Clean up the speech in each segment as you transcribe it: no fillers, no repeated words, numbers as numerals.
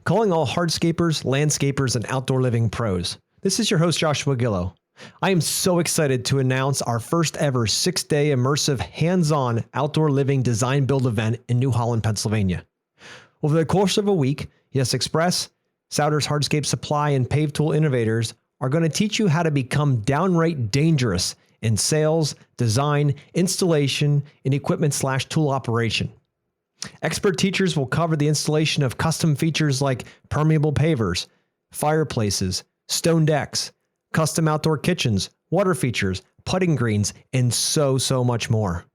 calling all hardscapers, landscapers, and outdoor living pros. This is your host, Joshua Gillow. I am so excited to announce our first ever 6-day immersive hands-on outdoor living design build event in New Holland, Pennsylvania. Over the course of a week, Yes Express, Souders Hardscape Supply, and Pave Tool Innovators are going to teach you how to become downright dangerous in sales, design, installation, and equipment/tool operation. Expert teachers will cover the installation of custom features like permeable pavers, fireplaces, stone decks, custom outdoor kitchens, water features, putting greens, and so much more.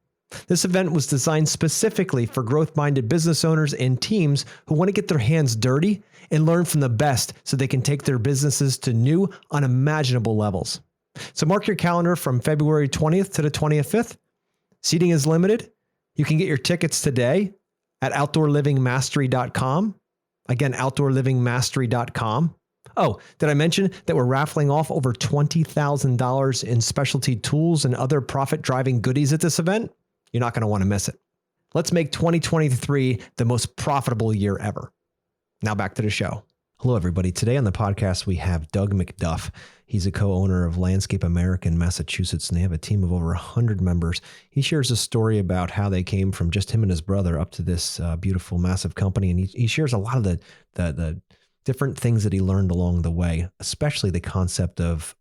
This event was designed specifically for growth-minded business owners and teams who want to get their hands dirty and learn from the best so they can take their businesses to new, unimaginable levels. So mark your calendar from February 20th to the 25th. Seating is limited. You can get your tickets today at outdoorlivingmastery.com. Again, outdoorlivingmastery.com. Oh, did I mention that we're raffling off over $20,000 in specialty tools and other profit-driving goodies at this event? You're not going to want to miss it. Let's make 2023 the most profitable year ever. Now back to the show. Hello, everybody. Today on the podcast, we have Doug McDuff. He's a co-owner of Landscape America in Massachusetts, and they have a team of over 100 members. He shares a story about how they came from just him and his brother up to this beautiful, massive company. And he shares a lot of the different things that he learned along the way, especially the concept of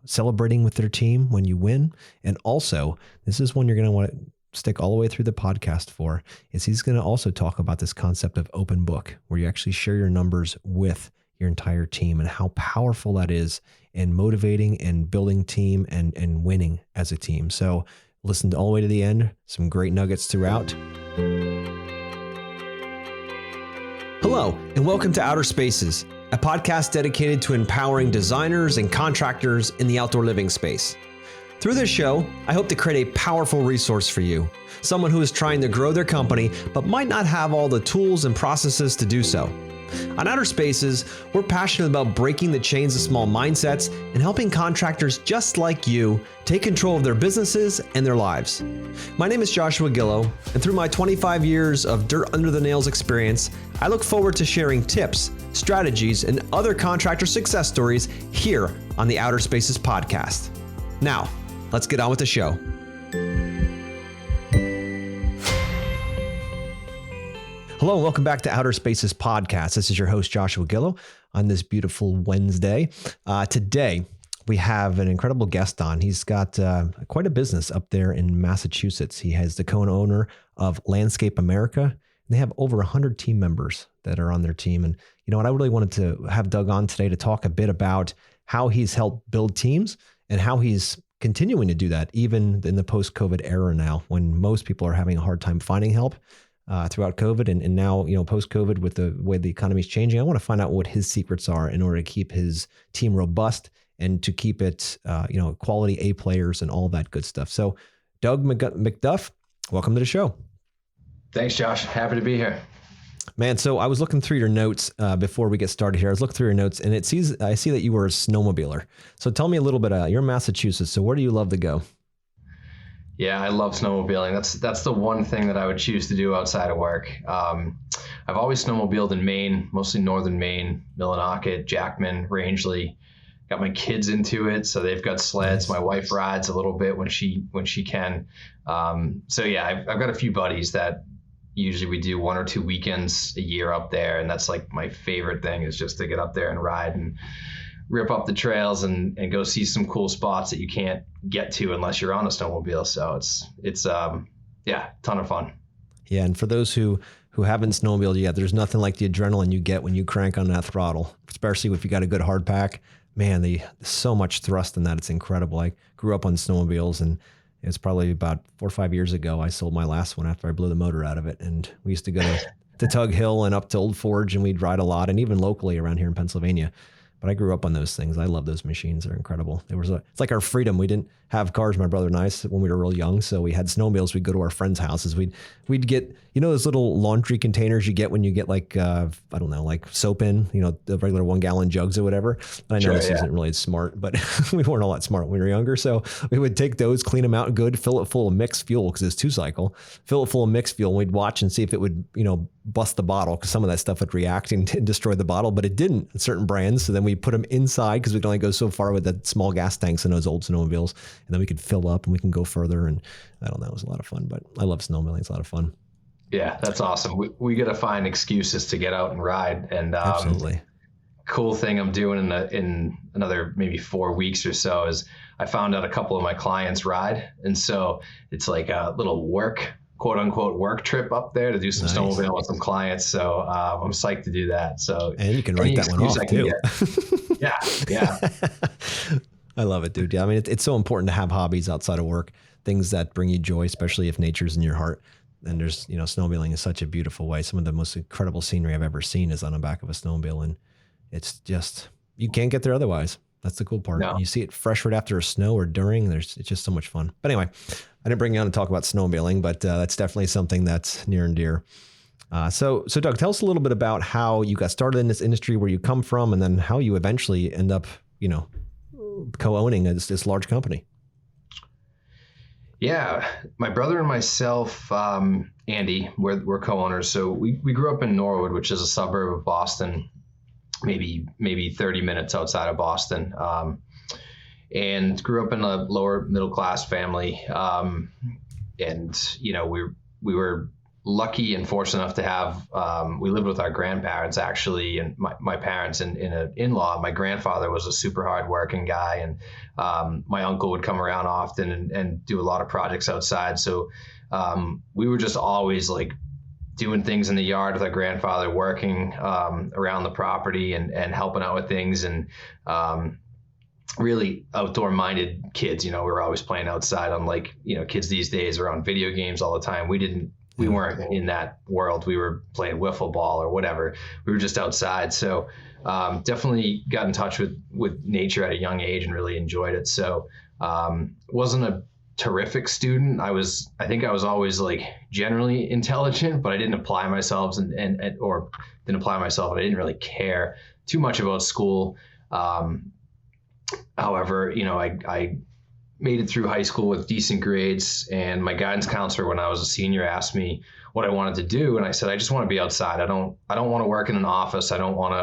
celebrating with their team when you win. And also, this is one you're going to want to stick all the way through the podcast for, is he's going to also talk about this concept of open book, where you actually share your numbers with your entire team and how powerful that is in motivating and building team and winning as a team. So listen all the way to the end. Some great nuggets throughout. Hello, and welcome to Outer Spaces, a podcast dedicated to empowering designers and contractors in the outdoor living space. Through this show, I hope to create a powerful resource for you, someone who is trying to grow their company but might not have all the tools and processes to do so. On Outer Spaces, we're passionate about breaking the chains of small mindsets and helping contractors just like you take control of their businesses and their lives. My name is Joshua Gillow, and through my 25 years of dirt under the nails experience, I look forward to sharing tips, strategies, and other contractor success stories here on the Outer Spaces podcast. Now, let's get on with the show. Hello, and welcome back to Outer Spaces podcast. This is your host, Joshua Gillow, on this beautiful Wednesday. Today, we have an incredible guest on. He's got quite a business up there in Massachusetts. He has the co-owner of Landscape America, and they have over 100 team members that are on their team. And you know what? I really wanted to have Doug on today to talk a bit about how he's helped build teams and how he's continuing to do that, even in the post-COVID era now, when most people are having a hard time finding help throughout COVID. And now, you know, post-COVID, with the way the economy is changing, I want to find out what his secrets are in order to keep his team robust and to keep it, quality A players and all that good stuff. So Doug McDuff, welcome to the show. Thanks, Josh. Happy to be here. Man, so I was looking through your notes before we get started here. I was looking through your notes, and I see that you were a snowmobiler. So tell me a little bit. You're in Massachusetts, so where do you love to go? Yeah, I love snowmobiling. That's the one thing that I would choose to do outside of work. I've always snowmobiled in Maine, mostly northern Maine, Millinocket, Jackman, Rangeley. Got my kids into it, so they've got sleds. My wife rides a little bit when she can. So yeah, I've got a few buddies that usually we do 1 or 2 weekends a year up there, and that's like my favorite thing, is just to get up there and ride and rip up the trails and go see some cool spots that you can't get to unless you're on a snowmobile. So it's ton of fun. Yeah, and for those who haven't snowmobiled yet, there's nothing like the adrenaline you get when you crank on that throttle, especially if you got a good hard pack. Man, there's so much thrust in that. It's incredible. I grew up on snowmobiles, and it's probably about 4 or 5 years ago I sold my last one after I blew the motor out of it. And we used to go to Tug Hill and up to Old Forge, and we'd ride a lot, and even locally around here in Pennsylvania. But I grew up on those things. I love those machines. They're incredible. It's like our freedom. We didn't have cars, my brother and I, when we were real young. So we had snowmobiles. We'd go to our friends' houses. We'd get, those little laundry containers you get when you get like soap in, the regular 1 gallon jugs or whatever. And I know this isn't really smart, but we weren't all that smart when we were younger. So we would take those, clean them out good, fill it full of mixed fuel because it's 2-cycle, fill it full of mixed fuel. And we'd watch and see if it would, bust the bottle because some of that stuff would react and destroy the bottle, but it didn't in certain brands. So then we put them inside because we could only go so far with the small gas tanks in those old snowmobiles. And then we could fill up and we can go further. And I don't know, it was a lot of fun, but I love snowmobiling. It's a lot of fun. Yeah, that's awesome. We got to find excuses to get out and ride. And Absolutely. Cool thing I'm doing in another maybe 4 weeks or so is I found out a couple of my clients ride. And so it's like a little quote unquote work trip up there to do some snowmobiling with some clients. So I'm psyched to do that. So and you can write that one off too. Yeah. I love it, dude. Yeah. I mean, it's so important to have hobbies outside of work, things that bring you joy, especially if nature's in your heart. And there's, snowmobiling is such a beautiful way. Some of the most incredible scenery I've ever seen is on the back of a snowmobile. And it's just, you can't get there otherwise. That's the cool part. No. You see it fresh right after a snow or during. It's just so much fun. But anyway, I didn't bring you on to talk about snowmobiling, but that's definitely something that's near and dear. So Doug, tell us a little bit about how you got started in this industry, where you come from, and then how you eventually end up, co-owning this large company. Yeah, my brother and myself, Andy, we're co-owners. So we grew up in Norwood, which is a suburb of Boston, maybe 30 minutes outside of Boston, and grew up in a lower middle class family. And we were lucky and fortunate enough to have, we lived with our grandparents actually, and my parents in an in-law. My grandfather was a super hard working guy, and my uncle would come around often and do a lot of projects outside. So we were just always like doing things in the yard with our grandfather, working around the property and helping out with things, and really outdoor minded kids. We were always playing outside, unlike kids these days are on video games all the time. We weren't in that world. We were playing wiffle ball or whatever. We were just outside. So definitely got in touch with nature at a young age and really enjoyed it. So wasn't a terrific student. I think I was always like generally intelligent, but I didn't apply myself and I didn't really care too much about school. However, I made it through high school with decent grades, and my guidance counselor when I was a senior asked me what I wanted to do, and I said I just want to be outside. I don't want to work in an office. I don't want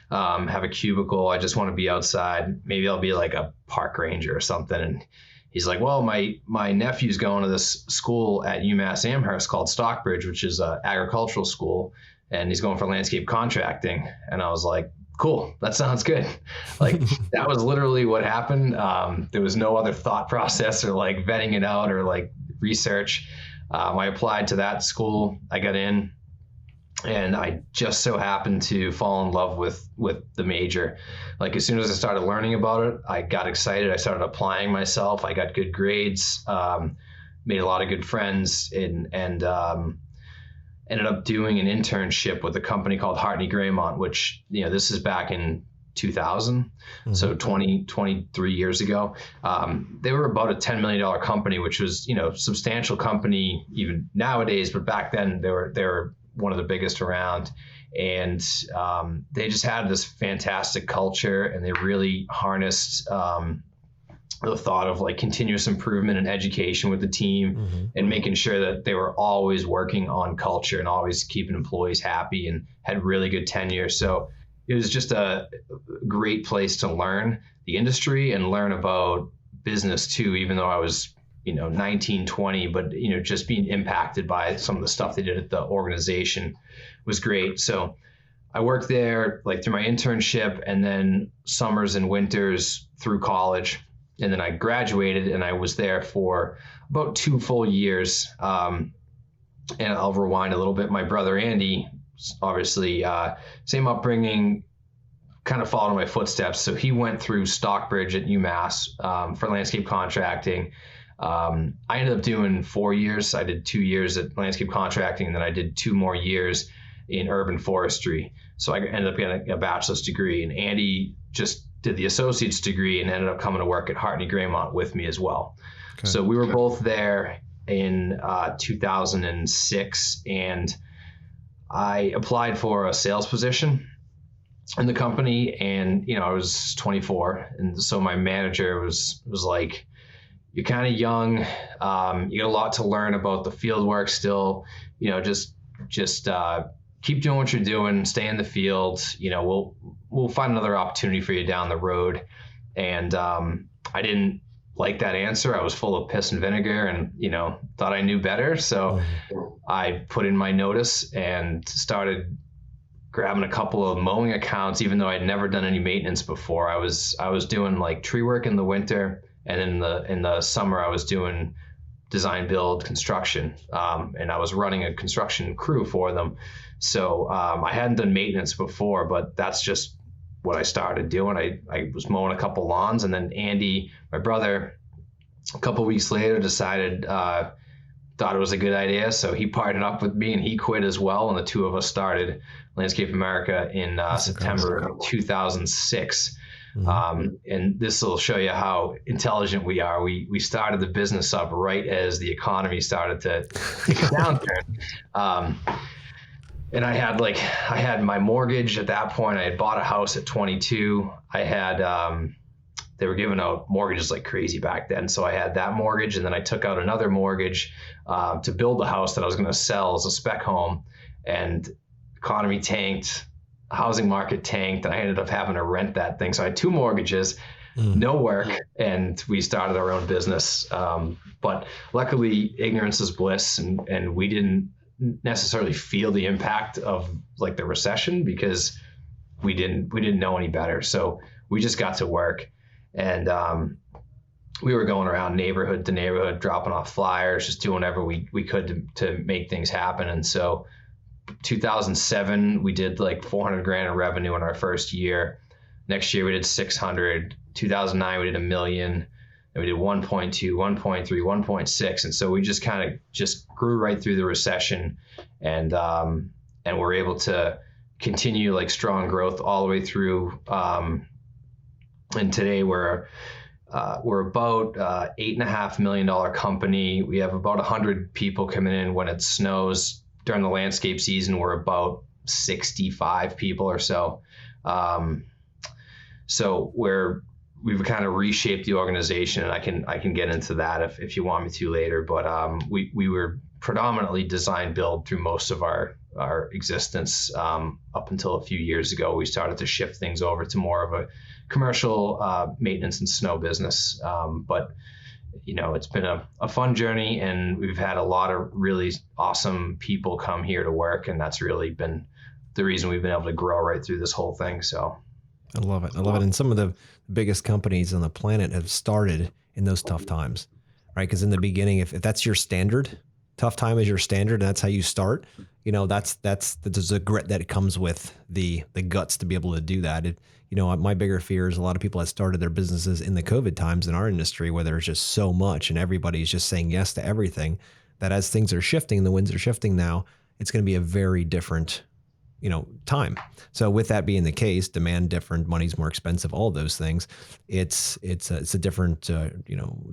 to have a cubicle. I just want to be outside. Maybe I'll be like a park ranger or something. And he's like, well, my nephew's going to this school at UMass Amherst called Stockbridge, which is an agricultural school, and he's going for landscape contracting. And I was like, cool, that sounds good. Like that was literally what happened. There was no other thought process or like vetting it out or like research. I applied to that school. I got in, and I just so happened to fall in love with the major. Like as soon as I started learning about it, I got excited. I started applying myself. I got good grades, made a lot of good friends, and ended up doing an internship with a company called Hartney Graymont, which, this is back in 2000. Mm-hmm. So 23 years ago. They were about a $10 million company, which was, substantial company even nowadays, but back then they were one of the biggest around. And they just had this fantastic culture, and they really harnessed the thought of like continuous improvement and education with the team, mm-hmm. and making sure that they were always working on culture and always keeping employees happy, and had really good tenure. So it was just a great place to learn the industry and learn about business too, even though I was, 19, 20, but, just being impacted by some of the stuff they did at the organization was great. So I worked there like through my internship, and then summers and winters through college. And then I graduated, and I was there for about 2 full years. And I'll rewind a little bit. My brother, Andy, obviously same upbringing, kind of followed in my footsteps. So he went through Stockbridge at UMass for landscape contracting. I ended up doing 4 years. I did 2 years at landscape contracting, and then I did 2 more years in urban forestry. So I ended up getting a bachelor's degree, and Andy just did the associate's degree and ended up coming to work at Hartney Graymont with me as well. Okay. So we were both there in 2006, and I applied for a sales position in the company, and I was 24, and so my manager was like, you're kind of young, you got a lot to learn about the field work still, just keep doing what you're doing, stay in the field. We'll find another opportunity for you down the road. And I didn't like that answer. I was full of piss and vinegar and, thought I knew better. So I put in my notice and started grabbing a couple of mowing accounts, even though I'd never done any maintenance before. I was doing like tree work in the winter, and in the summer I was doing design, build, construction, and I was running a construction crew for them. So I hadn't done maintenance before, but that's just what I started doing. I was mowing a couple lawns, and then Andy, my brother, a couple weeks later decided, thought it was a good idea. So he partnered up with me and he quit as well. And the two of us started Landscape America in September of 2006. And this will show you how intelligent we are. We started the business up right as the economy started to take a downturn. And I had my mortgage at that point. I had bought a house at 22. I had, they were giving out mortgages like crazy back then. So I had that mortgage, and then I took out another mortgage to build the house that I was going to sell as a spec home. And economy tanked, housing market tanked, and I ended up having to rent that thing. So I had two mortgages, no work, and we started our own business. But luckily, ignorance is bliss, and we didn't necessarily feel the impact of like the recession because we didn't know any better. So we just got to work, and we were going around neighborhood to neighborhood, dropping off flyers, just doing whatever we could to make things happen. And so 2007, we did like 400 grand in revenue in our first year. Next year we did 600. 2009 we did $1 million. And we did 1.2, 1.3, 1.6. And so we just kind of just grew right through the recession, and we're able to continue like strong growth all the way through. And today we're about $8.5 million company. We have about 100 people coming in when it snows. During the landscape season, we're about 65 people or so. So we've kind of reshaped the organization, and I can get into that if you want me to later. But we were predominantly design build through most of our existence up until a few years ago. We started to shift things over to more of a commercial maintenance and snow business. But it's been a fun journey, and we've had a lot of really awesome people come here to work, and that's really been the reason we've been able to grow right through this whole thing. So I love it. And some of the biggest companies on the planet have started in those tough times, right? Because in the beginning, if that's your standard, tough time is your standard, and that's how you start. There's a grit that comes with the guts to be able to do that. My bigger fear is a lot of people that started their businesses in the COVID times in our industry, where there's just so much and everybody's just saying yes to everything, that as things are shifting, the winds are shifting now, it's going to be a very different time. So with that being the case, demand different, money's more expensive, all those things, it's a different,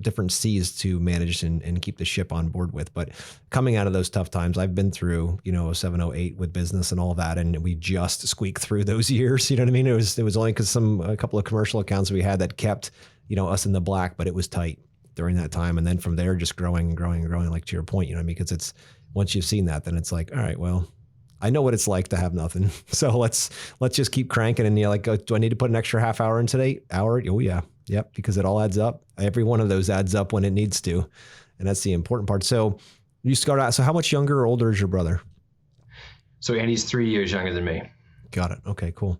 different seas to manage and keep the ship on board with. But coming out of those tough times, I've been through, 07, 08 with business and all that. And we just squeaked through those years. You know what I mean? It was only because a couple of commercial accounts we had that kept, us in the black, but it was tight during that time. And then from there, just growing and growing and growing, like to your point, because it's, once you've seen that, then it's like, all right, well, I know what it's like to have nothing. So let's just keep cranking. And you're like, oh, do I need to put an extra half hour in today? Hour? Oh yeah. Yep. Because it all adds up. Every one of those adds up when it needs to. And that's the important part. So you start out. So how much younger or older is your brother? So Andy's 3 years younger than me. Got it. Okay, cool.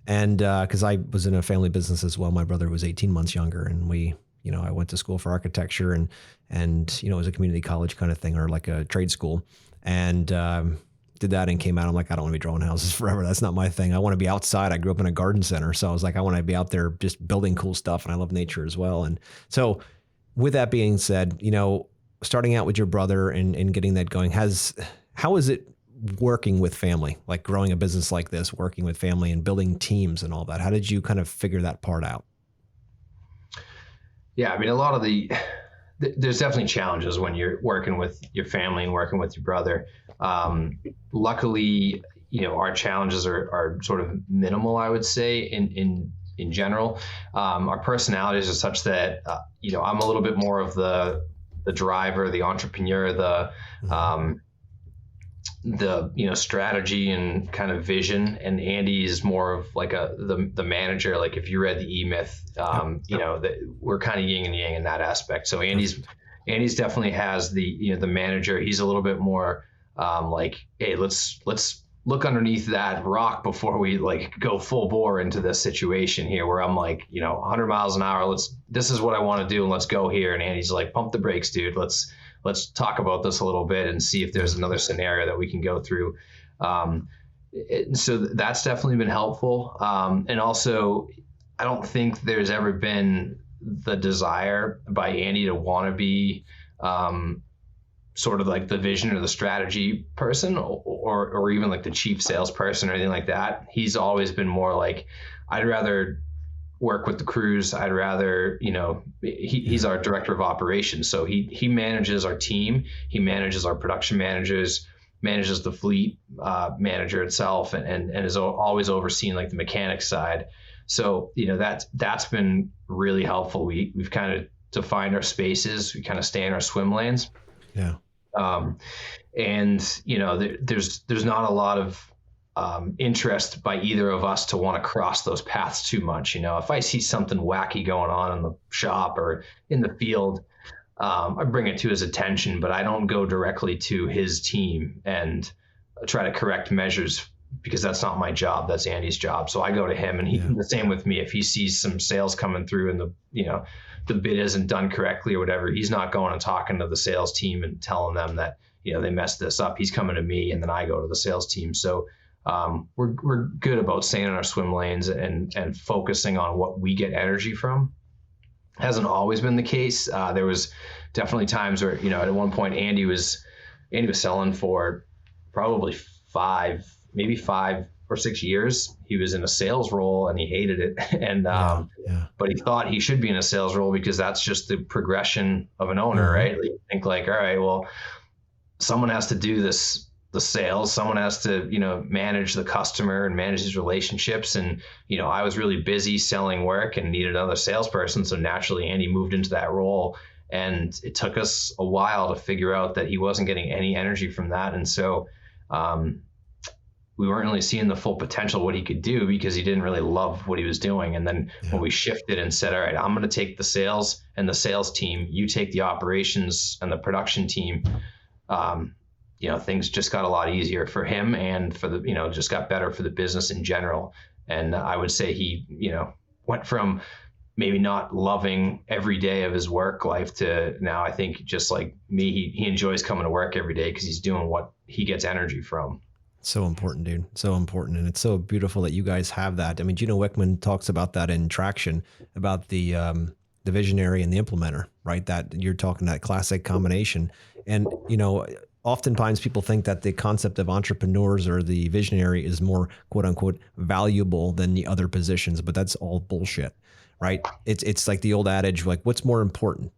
And cause I was in a family business as well. My brother was 18 months younger, and I went to school for architecture and it was a community college kind of thing, or like a trade school. And, did that and came out. I'm like, I don't want to be drawing houses forever. That's not my thing. I want to be outside. I grew up in a garden center. So I was like, I want to be out there just building cool stuff. And I love nature as well. And so with that being said, starting out with your brother and getting that going, how is it working with family, like growing a business like this, working with family and building teams and all that? How did you kind of figure that part out? Yeah. I mean, there's definitely challenges when you're working with your family and working with your brother. Luckily, our challenges are sort of minimal, I would say, in general. Our personalities are such that, I'm a little bit more of the driver, the entrepreneur, strategy and kind of vision, and Andy is more of like the manager. Like if you read the E-Myth, that we're kind of yin and yang in that aspect. So Andy's definitely has the manager. He's a little bit more like, hey, let's look underneath that rock before we like go full bore into this situation here, where I'm like, 100 miles an hour, this is what I want to do, and let's go here. And Andy's like, pump the brakes, dude. Let's talk about this a little bit and see if there's another scenario that we can go through. So that's definitely been helpful. And also, I don't think there's ever been the desire by Andy to want to be sort of like the vision or the strategy person, or even like the chief salesperson or anything like that. He's always been more like, I'd rather work with the crews. I'd rather, he's our director of operations. So he manages our team. He manages our production managers, manages the fleet manager itself, and is always overseeing like the mechanics side. So, that's been really helpful. We've kind of defined our spaces. We kind of stay in our swim lanes. Yeah. And there's not a lot of interest by either of us to want to cross those paths too much. If I see something wacky going on in the shop or in the field, I bring it to his attention, but I don't go directly to his team and try to correct measures, because that's not my job. That's Andy's job. So I go to him, and the same with me. If he sees some sales coming through and the bid isn't done correctly or whatever, he's not going and talking to the sales team and telling them that, they messed this up. He's coming to me, and then I go to the sales team. So we're good about staying in our swim lanes and focusing on what we get energy from. Hasn't always been the case. There was definitely times where, at one point Andy was selling for probably 5 or 6 years. He was in a sales role and he hated it. And, but he thought he should be in a sales role because that's just the progression of an owner, right? Like, you think like, all right, well, someone has to do the sales, someone has to, manage the customer and manage these relationships. And, I was really busy selling work and needed another salesperson. So naturally Andy moved into that role, and it took us a while to figure out that he wasn't getting any energy from that. And so, we weren't really seeing the full potential of what he could do, because he didn't really love what he was doing. And then when we shifted and said, all right, I'm going to take the sales and the sales team, you take the operations and the production team, things just got a lot easier for him, and for the, just got better for the business in general. And I would say he, went from maybe not loving every day of his work life to now, I think, just like me, he enjoys coming to work every day because he's doing what he gets energy from. So important, dude. So important. And it's so beautiful that you guys have that. I mean, Gino Wickman talks about that in Traction, about the visionary and the implementer, right? That you're talking that classic combination. And, oftentimes people think that the concept of entrepreneurs or the visionary is more quote unquote valuable than the other positions, but that's all bullshit, right? It's like the old adage, like, what's more important?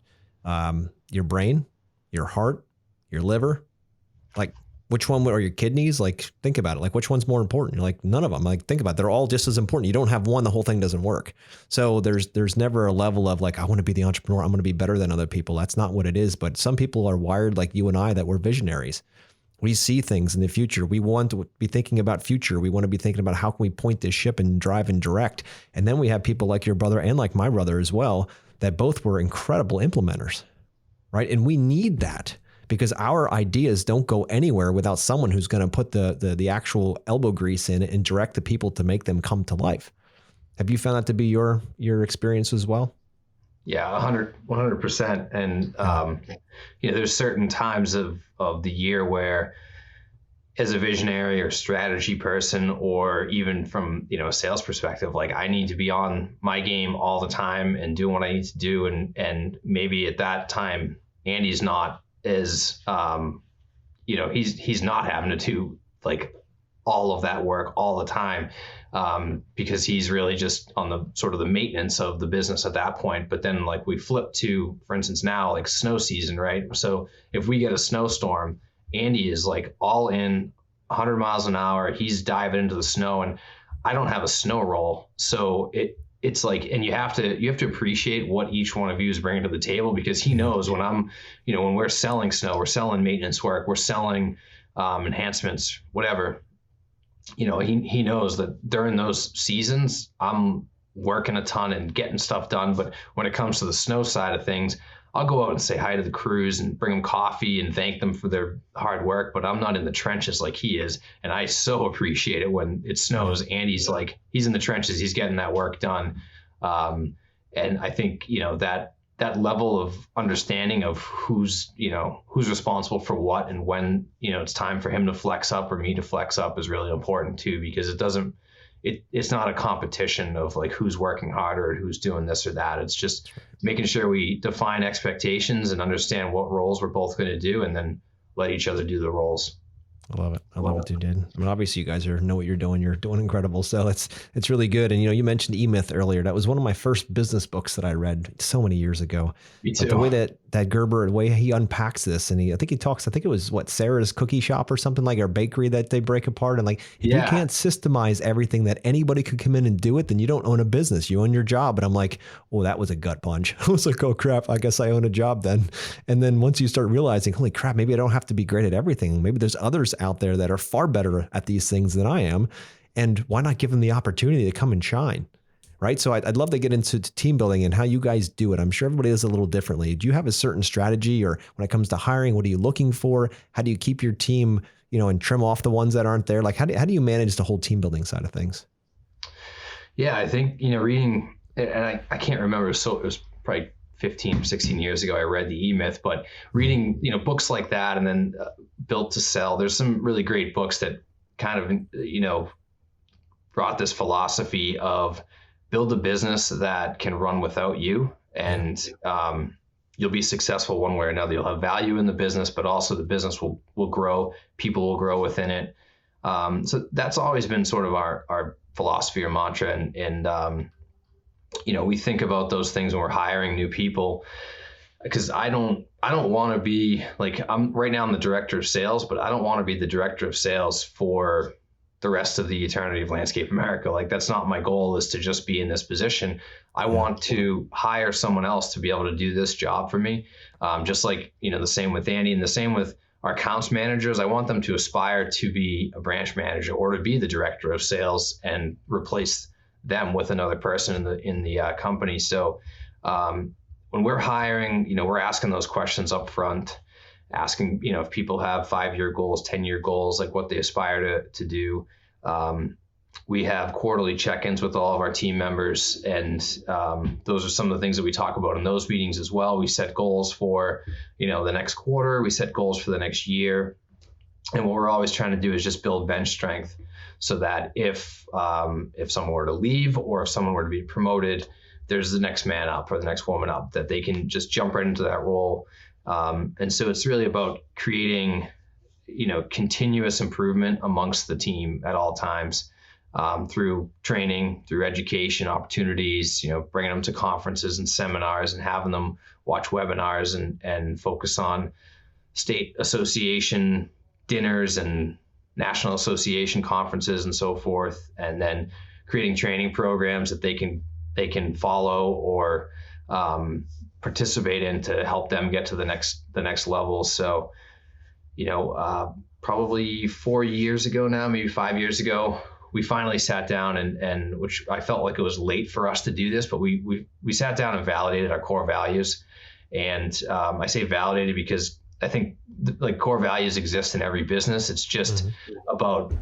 Your brain, your heart, your liver, like, which one, or your kidneys? Like, think about it. Like, which one's more important? You're like, none of them. Like, think about it. They're all just as important. You don't have one, the whole thing doesn't work. So there's never a level of like, I want to be the entrepreneur, I'm going to be better than other people. That's not what it is. But some people are wired like you and I, that we're visionaries. We see things in the future. We want to be thinking about future. We want to be thinking about how can we point this ship and drive and direct. And then we have people like your brother and like my brother as well, that both were incredible implementers, right? And we need that, because our ideas don't go anywhere without someone who's going to put the actual elbow grease in and direct the people to make them come to life. Have you found that to be your experience as well? Yeah, 100%. And, there's certain times of the year where, as a visionary or strategy person, or even from, a sales perspective, like, I need to be on my game all the time and doing what I need to do. And maybe at that time, Andy's not is, he's not having to do like all of that work all the time, because he's really just on the sort of the maintenance of the business at that point. But then, like, we flip to, for instance, now like snow season, right? So if we get a snowstorm, Andy is like all in 100 miles an hour. He's diving into the snow, and I don't have a snow roll. So it's like, and you have to appreciate what each one of you is bringing to the table, because he knows when I'm, when we're selling snow, we're selling maintenance work, we're selling enhancements, whatever, he knows that during those seasons, I'm working a ton and getting stuff done. But when it comes to the snow side of things, I'll go out and say hi to the crews and bring them coffee and thank them for their hard work, but I'm not in the trenches like he is. And I so appreciate it when it snows and he's in the trenches, he's getting that work done. And I think, that level of understanding of who's responsible for what and when, it's time for him to flex up or me to flex up is really important too, because it's not a competition of like who's working harder or who's doing this or that. It's just making sure we define expectations and understand what roles we're both going to do and then let each other do the roles. I love it. I love it, dude. I mean, obviously you guys know what you're doing. You're doing incredible. So it's really good. And, you mentioned E-Myth earlier. That was one of my first business books that I read so many years ago. Me too. But the way that Gerber, the way he unpacks this, and I think it was Sarah's cookie shop or something, like, or bakery that they break apart. And like, if you can't systemize everything that anybody could come in and do it, then you don't own a business. You own your job. And I'm like, oh, that was a gut punch. I was like, oh crap, I guess I own a job then. And then once you start realizing, holy crap, maybe I don't have to be great at everything. Maybe there's others out there that are far better at these things than I am. And why not give them the opportunity to come and shine? Right. So I'd love to get into team building and how you guys do it. I'm sure everybody does it a little differently. Do you have a certain strategy, or when it comes to hiring, what are you looking for? How do you keep your team, and trim off the ones that aren't there? Like, how do you manage the whole team building side of things? Yeah, I think, reading, and I can't remember. So it was probably 15, 16 years ago, I read the E-Myth, but reading, books like that, and then Built to Sell, there's some really great books that kind of, brought this philosophy of build a business that can run without you. And you'll be successful one way or another. You'll have value in the business, but also the business will grow. People will grow within it. So that's always been sort of our philosophy or mantra. And we think about those things when we're hiring new people, because I don't want to be like, I'm the director of sales, but I don't want to be the director of sales for the rest of the eternity of Landscape America. Like, that's not my goal, is to just be in this position. I want to hire someone else to be able to do this job for me. Just like, the same with Andy and the same with our accounts managers. I want them to aspire to be a branch manager or to be the director of sales and replace them with another person in the company. So when we're hiring, we're asking those questions up front, asking, if people have 5-year goals, 10-year goals, like what they aspire to do. We have quarterly check-ins with all of our team members, and those are some of the things that we talk about in those meetings as well. We set goals for, the next quarter. We set goals for the next year. And what we're always trying to do is just build bench strength, so that if someone were to leave or if someone were to be promoted, there's the next man up or the next woman up that they can just jump right into that role. And so it's really about creating, continuous improvement amongst the team at all times, through training, through education opportunities, bringing them to conferences and seminars and having them watch webinars and focus on state association dinners and national association conferences and so forth, and then creating training programs that they can follow or participate in to help them get to the next level. So, probably 4 years ago now, maybe 5 years ago, we finally sat down and which I felt like it was late for us to do this, but we sat down and validated our core values. And I say validated because I think like core values exist in every business. It's just about,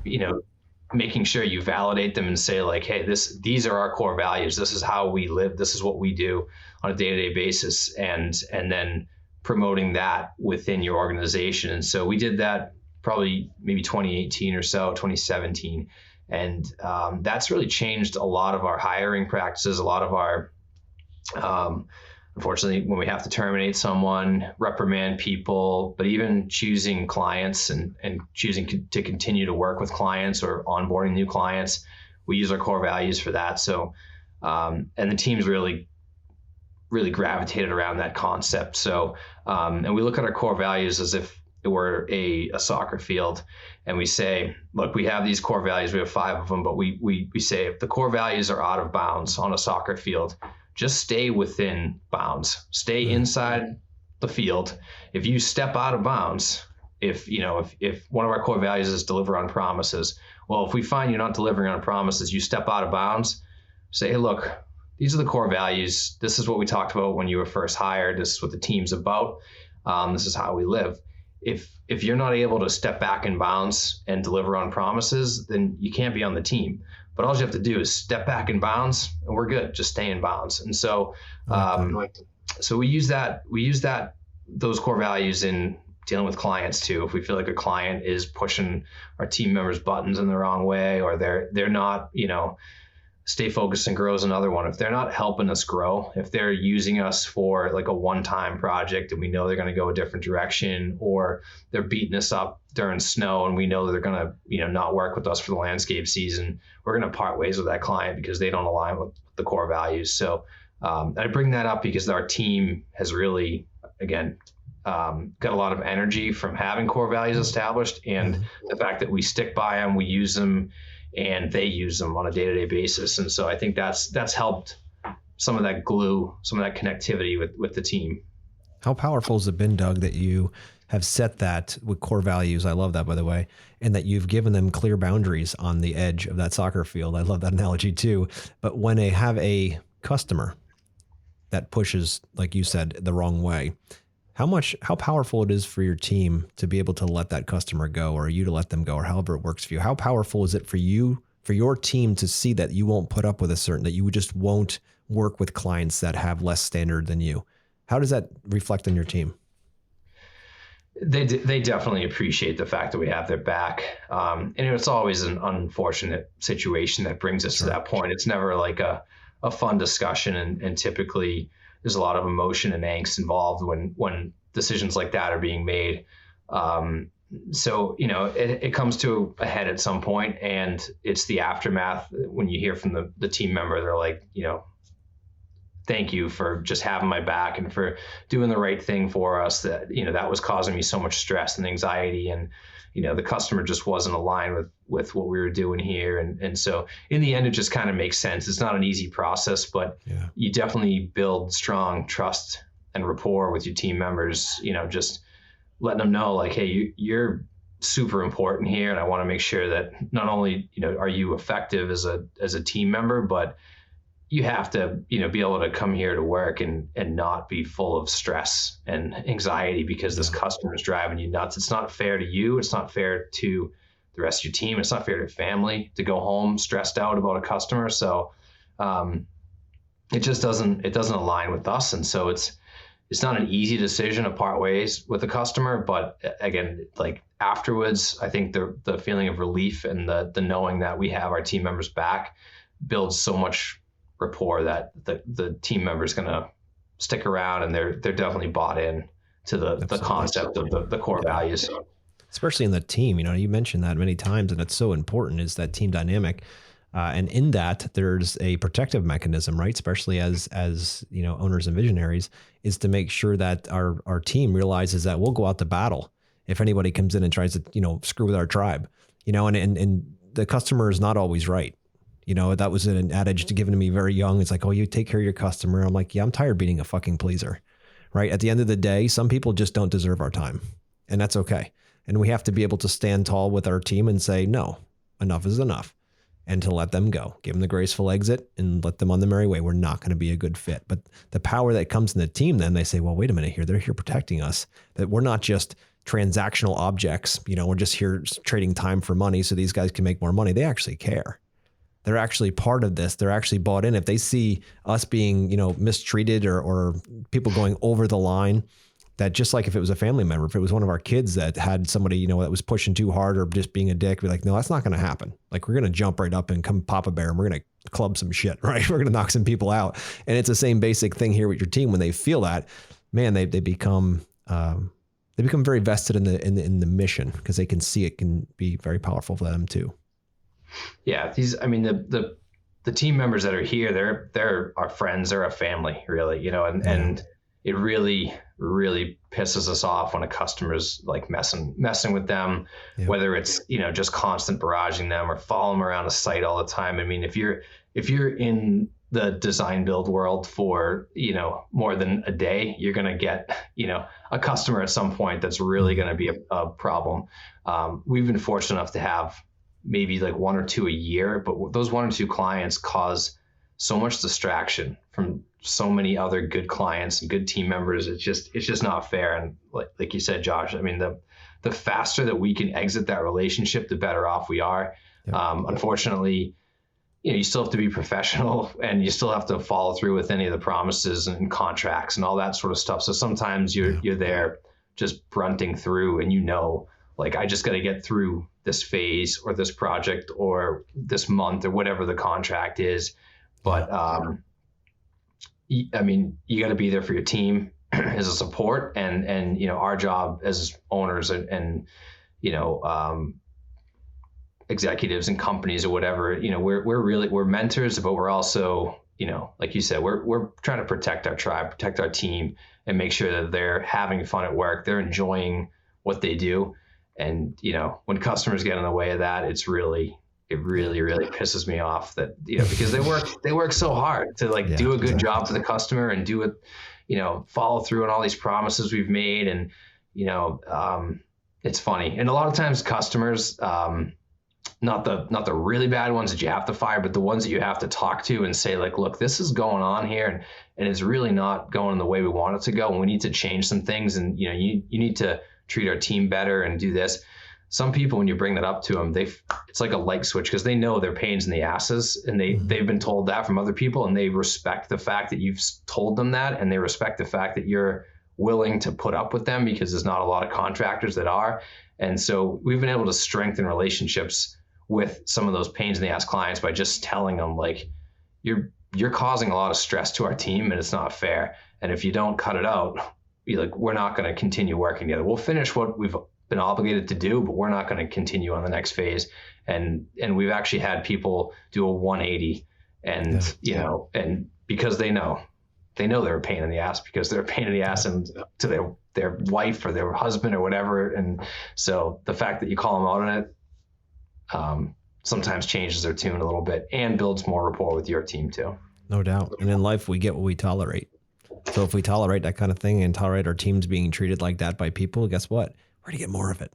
making sure you validate them and say like, hey, these are our core values. This is how we live. This is what we do on a day-to-day basis. And then promoting that within your organization. And so we did that probably maybe 2018 or so, 2017. And that's really changed a lot of our hiring practices, a lot of our, unfortunately, when we have to terminate someone, reprimand people, but even choosing clients and choosing to continue to work with clients or onboarding new clients, we use our core values for that. So, and the team's really gravitated around that concept. So, and we look at our core values as if it were a soccer field, and we say, look, we have these core values, we have 5 of them, but we say if the core values are out of bounds on a soccer field, just stay within bounds, stay inside the field. If you step out of bounds, if one of our core values is deliver on promises, well, if we find you're not delivering on promises, you step out of bounds, say, hey, look, these are the core values. This is what we talked about when you were first hired. This is what the team's about. This is how we live. If you're not able to step back in bounds and deliver on promises, then you can't be on the team. But all you have to do is step back in bounds, and we're good. Just stay in bounds. And so, so we use those core values in dealing with clients too. If we feel like a client is pushing our team members' buttons in the wrong way, or they're not, stay focused and grow is another one. If they're not helping us grow, if they're using us for like a one-time project and we know they're going to go a different direction, or they're beating us up during snow and we know they're going to, not work with us for the landscape season, we're going to part ways with that client because they don't align with the core values. So I bring that up because our team has really, again, got a lot of energy from having core values established, and the fact that we stick by them, we use them, and they use them on a day-to-day basis. And so I think that's helped some of that glue, some of that connectivity with the team. How powerful has it been, Doug, that you have set that with core values? I love that, by the way, and that you've given them clear boundaries on the edge of that soccer field. I love that analogy too. But when they have a customer that pushes, like you said, the wrong way, how powerful it is for your team to be able to let that customer go, or you to let them go, or however it works for you. How powerful is it for you, for your team, to see that you won't put up with that you just won't work with clients that have less standard than you? How does that reflect on your team? They definitely appreciate the fact that we have their back. And it's always an unfortunate situation that brings us to that point. It's never like a fun discussion, and typically there's a lot of emotion and angst involved when decisions like that are being made. So, it comes to a head at some point, and it's the aftermath when you hear from the team member. They're like, thank you for just having my back and for doing the right thing for us. That, that was causing me so much stress and anxiety, and, the customer just wasn't aligned with what we were doing here. And so in the end, it just kind of makes sense. It's not an easy process, but you definitely build strong trust and rapport with your team members, just letting them know like, hey, you're super important here. And I want to make sure that not only, are you effective as a team member, but you have to, be able to come here to work and not be full of stress and anxiety because this customer is driving you nuts. It's not fair to you. It's not fair to the rest of your team. It's not fair to your family to go home stressed out about a customer. So it just doesn't align with us. And so it's not an easy decision to part ways with a customer, but again, like afterwards, I think the feeling of relief and the knowing that we have our team members back builds so much rapport that the team member is going to stick around, and they're definitely bought in to the concept of the core values. Especially in the team, you mentioned that many times, and it's so important, is that team dynamic. And in that, there's a protective mechanism, right? Especially as owners and visionaries, is to make sure that our team realizes that we'll go out to battle if anybody comes in and tries to, screw with our tribe, and the customer is not always right. That was an adage given to me very young. It's like, oh, you take care of your customer. I'm like, yeah, I'm tired of being a fucking pleaser, right? At the end of the day, some people just don't deserve our time, and that's okay. And we have to be able to stand tall with our team and say, no, enough is enough, and to let them go, give them the graceful exit and let them on the merry way. We're not going to be a good fit. But the power that comes in the team, then they say, well, wait a minute here. They're here protecting us, that we're not just transactional objects. We're just here trading time for money so these guys can make more money. They actually care. They're actually part of this. They're actually bought in. If they see us being, mistreated or people going over the line, that just like if it was a family member, if it was one of our kids that had somebody, that was pushing too hard or just being a dick, we're like, no, that's not going to happen. Like, we're going to jump right up and come pop a bear, and we're going to club some shit, right? We're going to knock some people out. And it's the same basic thing here with your team. When they feel that, man, they become very vested in the mission, because they can see it can be very powerful for them too. Yeah, the team members that are here, they're our friends, they're our family, really, and it really, really pisses us off when a customer's like messing with them, whether it's, just constant barraging them or following them around the site all the time. I mean, if you're if you're in the design build world for, more than a day, you're going to get, a customer at some point that's really going to be a problem. We've been fortunate enough to have maybe like one or two a year, but those one or two clients cause so much distraction from so many other good clients and good team members. It's just not fair. And like you said, Josh, I mean, the faster that we can exit that relationship, the better off we are. Yeah. Unfortunately, you still have to be professional and you still have to follow through with any of the promises and contracts and all that sort of stuff. So sometimes you're there just grunting through and like, I just got to get through this phase or this project or this month or whatever the contract is. But I mean, you got to be there for your team as a support, and our job as owners and executives and companies or whatever, we're mentors, but we're also, like you said, we're trying to protect our tribe, protect our team, and make sure that they're having fun at work, they're enjoying what they do. And when customers get in the way of that, it really pisses me off that, because they work so hard to do a good job for the customer and do it, follow through on all these promises we've made. And, it's funny. And a lot of times customers, not the really bad ones that you have to fire, but the ones that you have to talk to and say like, look, this is going on here and it's really not going the way we want it to go. And we need to change some things. And, you need to treat our team better and do this. Some people, when you bring that up to them, it's like a light switch because they know they're pains in the asses and they've been told that from other people, and they respect the fact that you've told them that, and they respect the fact that you're willing to put up with them, because there's not a lot of contractors that are. And so we've been able to strengthen relationships with some of those pains in the ass clients by just telling them like, you're causing a lot of stress to our team and it's not fair. And if you don't cut it out, we're not going to continue working together. We'll finish what we've been obligated to do, but we're not going to continue on the next phase. And we've actually had people do a 180 and, and because they know they're a pain in the ass, because they're a pain in the ass and to their wife or their husband or whatever. And so the fact that you call them out on it, sometimes changes their tune a little bit and builds more rapport with your team too. No doubt. And in life, we get what we tolerate. So if we tolerate that kind of thing and tolerate our teams being treated like that by people, guess what? We're going to get more of it.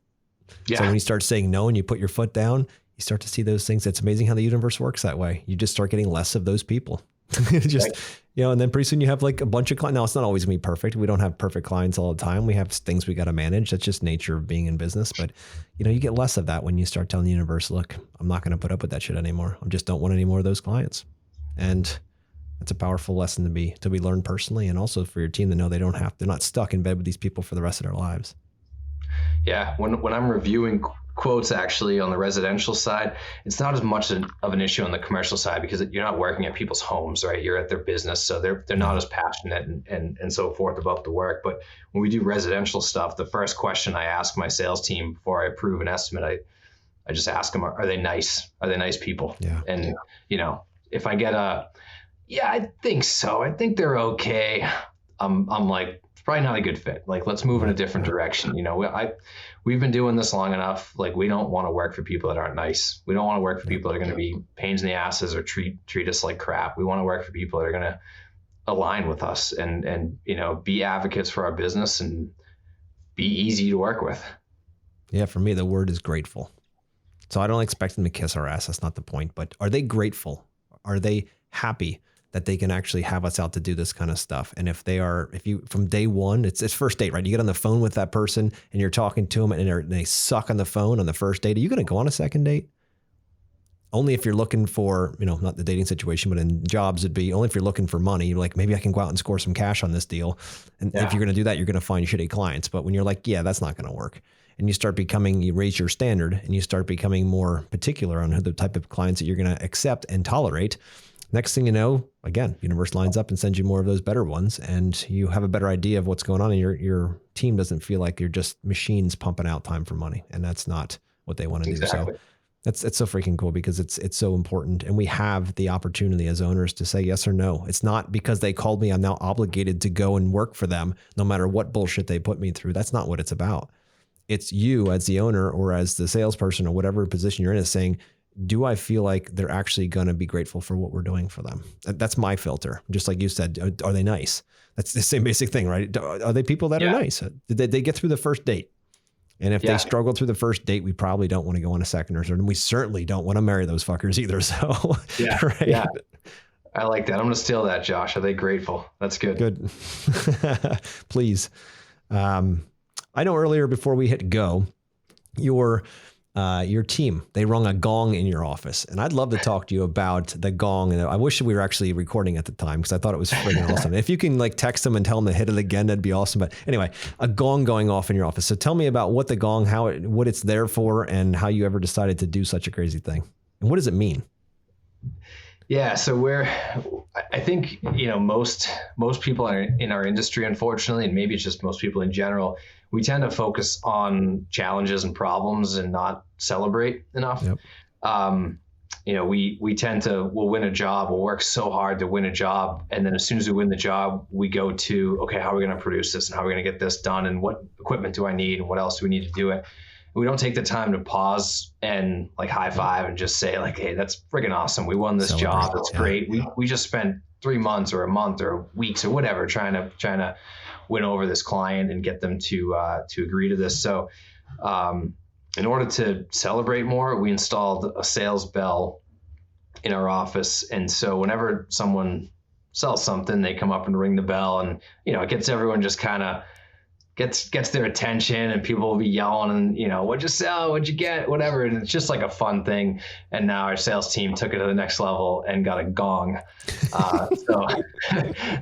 Yeah. So when you start saying no and you put your foot down, you start to see those things. It's amazing how the universe works that way. You just start getting less of those people. And then pretty soon you have like a bunch of clients. Now, it's not always going to be perfect. We don't have perfect clients all the time. We have things we got to manage. That's just nature of being in business. But, you get less of that when you start telling the universe, look, I'm not going to put up with that shit anymore. I just don't want any more of those clients. And that's a powerful lesson to be learned personally, and also for your team to know they're not stuck in bed with these people for the rest of their lives. Yeah. When I'm reviewing quotes actually on the residential side, it's not as much of an issue on the commercial side, because you're not working at people's homes, right? You're at their business. So they're not as passionate and so forth about the work. But when we do residential stuff, the first question I ask my sales team before I approve an estimate, I just ask them, are they nice? Are they nice people? Yeah. And, if I get I think so, I think they're okay, I'm like, it's probably not a good fit. Like, let's move in a different direction. We've been doing this long enough. Like, we don't want to work for people that aren't nice. We don't want to work for people that are going to be pains in the asses or treat us like crap. We want to work for people that are going to align with us and be advocates for our business and be easy to work with. Yeah, for me, the word is grateful. So I don't expect them to kiss our ass. That's not the point. But are they grateful? Are they happy that they can actually have us out to do this kind of stuff? And if you, from day one, it's first date, right? You get on the phone with that person and you're talking to them and they suck on the phone on the first date. Are you going to go on a second date? Only if you're looking for, not the dating situation, but in jobs, it'd be only if you're looking for money. You're like, maybe I can go out and score some cash on this deal. And if you're going to do that, you're going to find shitty clients. But when you're like, yeah, that's not going to work. And you raise your standard and you start becoming more particular on the type of clients that you're going to accept and tolerate. Next thing you know, again, universe lines up and sends you more of those better ones, and you have a better idea of what's going on, and your team doesn't feel like you're just machines pumping out time for money, and that's not what they want to do. So it's so freaking cool, because it's so important, and we have the opportunity as owners to say yes or no. It's not because they called me, I'm now obligated to go and work for them, no matter what bullshit they put me through. That's not what it's about. It's you as the owner or as the salesperson or whatever position you're in is saying, do I feel like they're actually going to be grateful for what we're doing for them? That's my filter. Just like you said, are they nice? That's the same basic thing, right? Are they people that are nice? Did they get through the first date? And if they struggle through the first date, we probably don't want to go on a second or third. And we certainly don't want to marry those fuckers either. So, yeah. I like that. I'm going to steal that, Josh. Are they grateful? That's good. Good. Please. I know earlier before we hit go, your team, they rung a gong in your office. And I'd love to talk to you about the gong. And I wish we were actually recording at the time because I thought it was friggin' awesome. If you can like text them and tell them to hit it again, that'd be awesome. But anyway, a gong going off in your office. So tell me about what the gong, what it's there for, and how you ever decided to do such a crazy thing. And what does it mean? Yeah, so I think, most people are in our industry, unfortunately, and maybe it's just most people in general, we tend to focus on challenges and problems and not celebrate enough. Yep. We tend to, we'll win a job, we'll work so hard to win a job. And then as soon as we win the job, we go to, okay, how are we going to produce this and how are we going to get this done? And what equipment do I need? And what else do we need to do it? We don't take the time to pause and like high five and just say like, hey, that's friggin' awesome. We won this job. It's great. We just spent 3 months or a month or weeks or whatever trying to win over this client and get them to agree to this. So in order to celebrate more, we installed a sales bell in our office. And so whenever someone sells something, they come up and ring the bell, and it gets everyone just kind of gets their attention, and people will be yelling and, what'd you sell? What'd you get? Whatever. And it's just like a fun thing. And now our sales team took it to the next level and got a gong.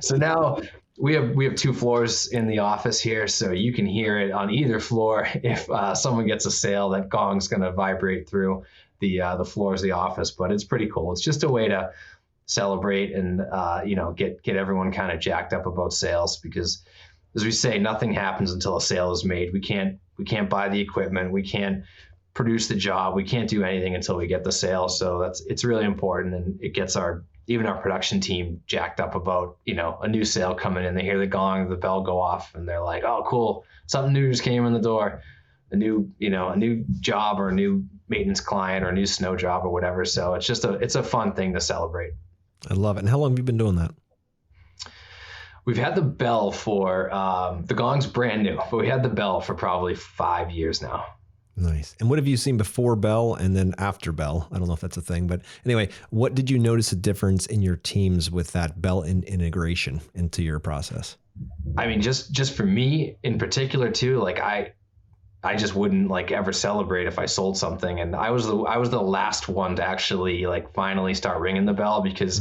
So now we have 2 floors in the office here. So you can hear it on either floor. If someone gets a sale, that gong's going to vibrate through the floors of the office, but it's pretty cool. It's just a way to celebrate and, get everyone kind of jacked up about sales, because as we say, nothing happens until a sale is made. We can't buy the equipment. We can't produce the job. We can't do anything until we get the sale. So it's really important, and it gets even our production team jacked up about, a new sale coming in. They hear the gong, the bell go off, and they're like, oh, cool. Something new just came in the door, a new job or a new maintenance client or a new snow job or whatever. So it's a fun thing to celebrate. I love it. And how long have you been doing that? We've had the bell for, the gong's brand new, but we had the bell for probably 5 years now. Nice. And what have you seen before bell and then after bell? I don't know if that's a thing, but anyway, what did you notice a difference in your teams with that bell integration into your process? I mean, just for me in particular too, like I just wouldn't like ever celebrate if I sold something. And I was the last one to actually like finally start ringing the bell, because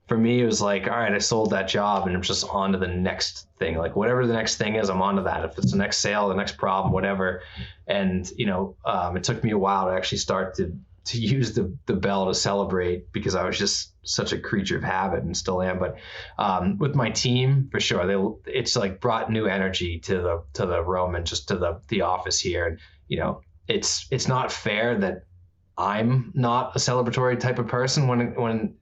for me, it was like, all right, I sold that job and I'm just on to the next thing. Like whatever the next thing is, I'm on to that. If it's the next sale, the next problem, whatever. And, it took me a while to actually start to use the bell to celebrate, because I was just such a creature of habit and still am. But with my team, for sure, it's like brought new energy to the room and just to the office here. And, it's not fair that I'm not a celebratory type of person when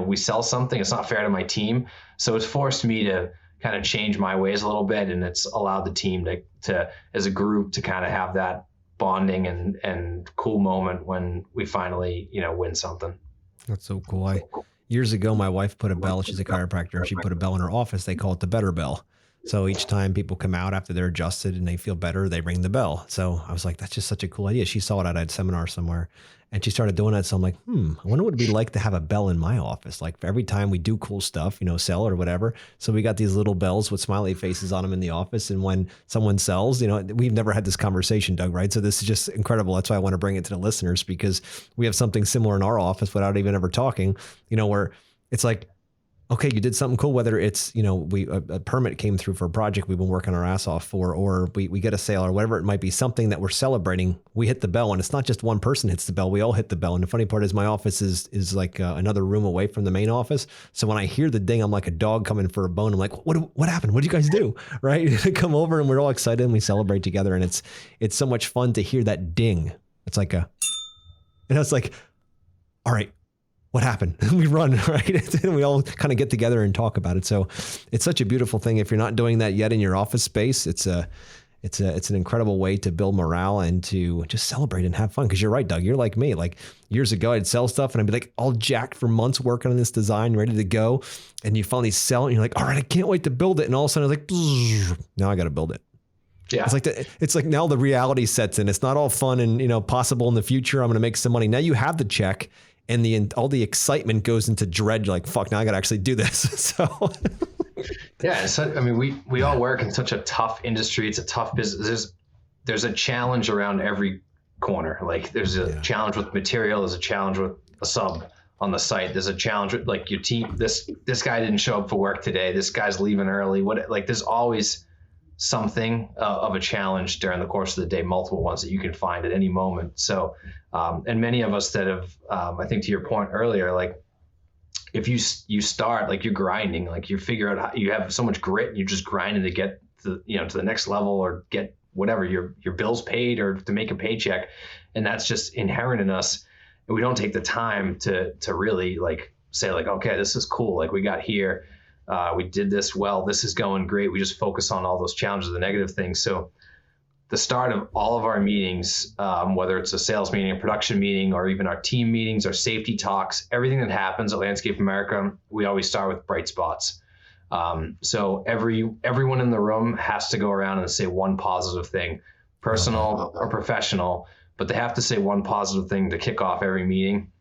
we sell something. It's not fair to my team. So it's forced me to kind of change my ways a little bit. And it's allowed the team to as a group to kind of have that bonding and cool moment when we finally, win something. That's so cool. Years ago, my wife put a bell, she's a chiropractor, and she put a bell in her office. They call it the better bell. So each time people come out after they're adjusted and they feel better, they ring the bell. So I was like, that's just such a cool idea. She saw it at a seminar somewhere and she started doing that. So I'm like, I wonder what it'd be like to have a bell in my office. Like for every time we do cool stuff, sell or whatever. So we got these little bells with smiley faces on them in the office. And when someone sells, we've never had this conversation, Doug, right? So this is just incredible. That's why I want to bring it to the listeners, because we have something similar in our office without even ever talking, where it's like, okay, you did something cool, whether it's, a permit came through for a project we've been working our ass off for, or we get a sale or whatever it might be, something that we're celebrating, we hit the bell, and it's not just one person hits the bell, we all hit the bell. And the funny part is my office is like another room away from the main office. So when I hear the ding, I'm like a dog coming for a bone. I'm like, what happened? What did you guys do? Right? Come over and we're all excited and we celebrate together. And it's so much fun to hear that ding. It's like it's like, all right, what happened? We run, right? And we all kind of get together and talk about it. So it's such a beautiful thing. If you're not doing that yet in your office space, it's it's an incredible way to build morale and to just celebrate and have fun. Because you're right, Doug. You're like me. Like years ago, I'd sell stuff and I'd be like all jacked for months working on this design, ready to go. And you finally sell it and you're like, all right, I can't wait to build it. And all of a sudden it's like, now I got to build it. Yeah. It's like now the reality sets in. It's not all fun and, possible in the future. I'm going to make some money. Now you have the check and all the excitement goes into dread. You're like, fuck, now I got to actually do this. So yeah. So, I mean, we all work in such a tough industry. It's a tough business. There's a challenge around every corner. Like there's a challenge with material. There's a challenge with a sub on the site. There's a challenge with like your team. This guy didn't show up for work today. This guy's leaving early. There's always something of a challenge during the course of the day, multiple ones that you can find at any moment. So, and many of us that have, I think to your point earlier, like if you start, like you're grinding, like you figure out how you have so much grit and you're just grinding to get to the next level or get whatever your bills paid or to make a paycheck. And that's just inherent in us. And we don't take the time to really like say like, okay, this is cool. Like we got here. We did this well. This is going great. We just focus on all those challenges, the negative things. So the start of all of our meetings, whether it's a sales meeting, a production meeting, or even our team meetings, our safety talks, everything that happens at Landscape America, we always start with bright spots. So everyone in the room has to go around and say one positive thing, personal or professional, but they have to say one positive thing to kick off every meeting.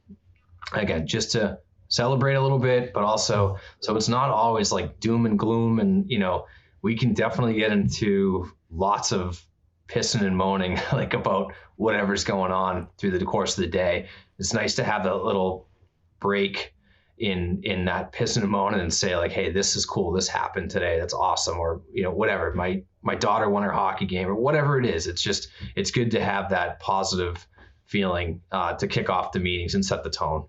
Again, just to celebrate a little bit, but also, so it's not always like doom and gloom. And, we can definitely get into lots of pissing and moaning like about whatever's going on through the course of the day. It's nice to have that little break in that pissing and moaning and say like, hey, this is cool. This happened today. That's awesome. Or, whatever. My daughter won her hockey game or whatever it is. It's good to have that positive feeling to kick off the meetings and set the tone.